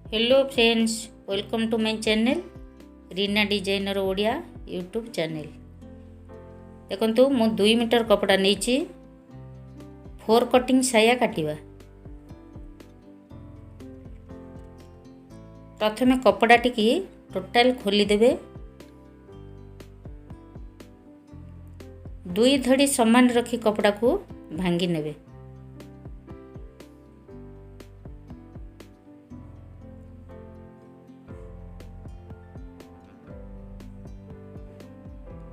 Hello friends, welcome to my channel Reena designer Odia YouTube channel. देखो मु 2 metre कपड़ा नहीं 4 कटिंग साया काटिबा। प्रथमे कपड़ा टिकी टोटाल खोली देबे। 2 धड़ी समान रखी कपड़ा को भांगी नेबे।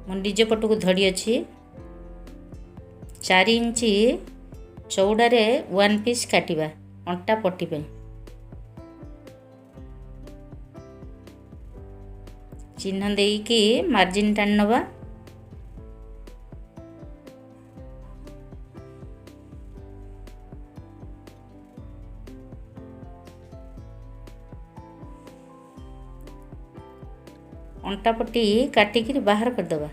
मो निज पट को धड़ी अच्छी 4 इंच चौड़ारे 1 पीस काटिबा अंटा पट्टी पे। चिन्ह देकी मार्जिन टाणी नवा। अंटा पट्टी काटिकी बाहर करदबा।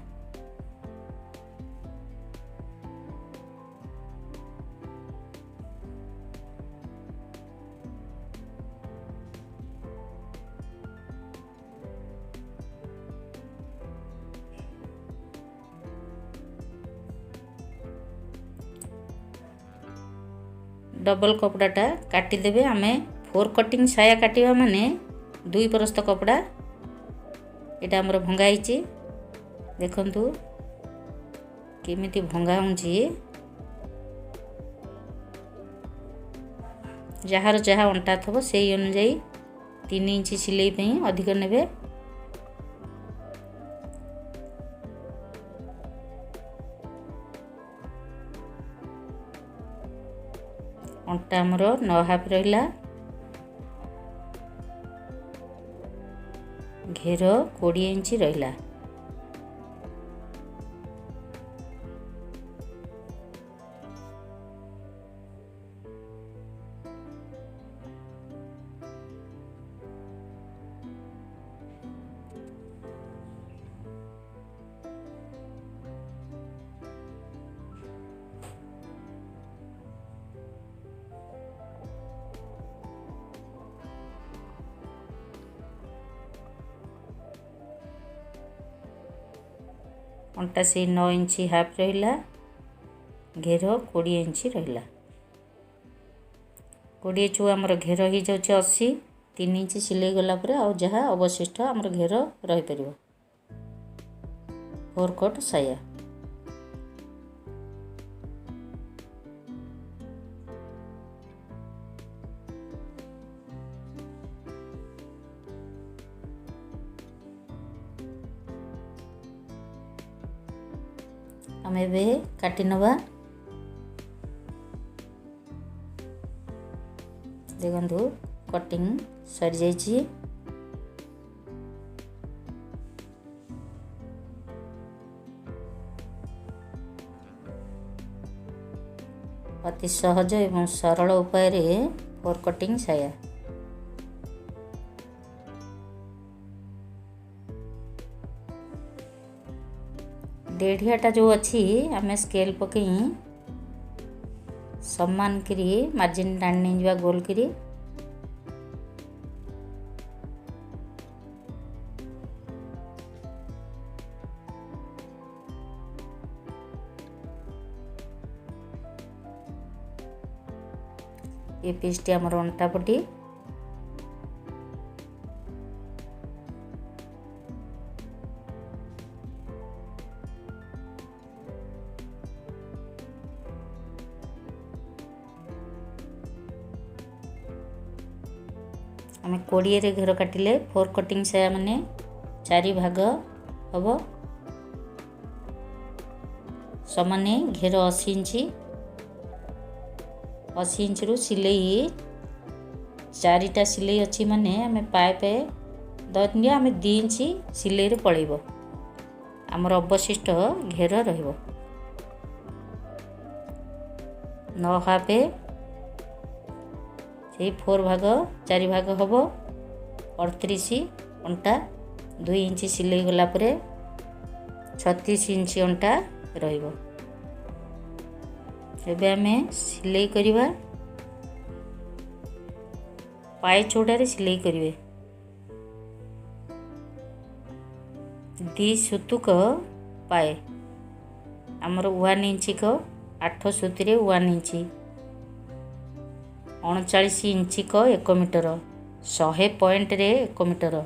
डबल कपड़ाटा काटिदेवे। आमे 4 कटिंग साया काटिबा माने 2 परस्त कपड़ा एटा हमर भंगा हिची। देखंतु केमिति भंगा होंची। जहार जहा अंटा थबो सेही अनुसार 3 इंच सिलाई पे अधिक नेबे। अंटा हमर 9 हाफ रहिला। घेर 20 इंच रहिला। अंटा से 9 इंच हाफ रहिला। घेर 20 इंच रहिला। 20 चु आमर घेर ही जाउची 80। 3 इंच सिलाई गला परे आ जहा अवशिष्ट आमर घेर रही परिबो। 4 कट साया। आमे बे काटी नवा। देखंतु कटिंग सरी जाइछि। अति सहज एवं सरल उपाय रे 4 कटिंग साया। डेढ़ियाटा जो अच्छी आमे स्केल पकई सम्मान करी मार्जिन टाणी नहीं गोल करी। ये पीसटी आमर अंटा पट्टी। आमे 20 रे घेर काटिले 4 कटिंग साया माने 4 भाग हबो। समाने घेर 80 इंच। 80 इंच रु सिलाई 4टा सिलाई अच्छी माने आमे पाए धनिया आमे 2 इंच सिलाई रे पळेबो। हमर अवशिष्ट घेर रहइबो। 9 हाफे से 4 भाग 4 भाग हबो। 38 अंटा 2 इंच सिलाई गला परे 36 इंच अंटा रहिबो। एबे आमे सिलाई करिबा। पाए चौड़ारे सिलाई करेंगे। दी सुतुक पाए आमर 1 इंच को 8 सुतरे 1 इंच 39 इंच को 1 मीटर 100 पॉइंट रे 1 मीटर।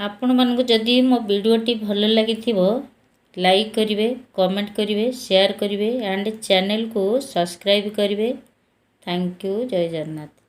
ଆପଣମାନଙ୍କୁ ଯଦି ମୋ ଭିଡ଼ିଓଟି ଭଲ ଲାଗିଥିବ ଲାଇକ୍ କରିବେ, କମେଣ୍ଟ କରିବେ, ସେୟାର କରିବେ ଆଣ୍ଡ ଚ୍ୟାନେଲକୁ ସବସ୍କ୍ରାଇବ୍ କରିବେ। Thank you. ଜୟ ଜଗନ୍ନାଥ।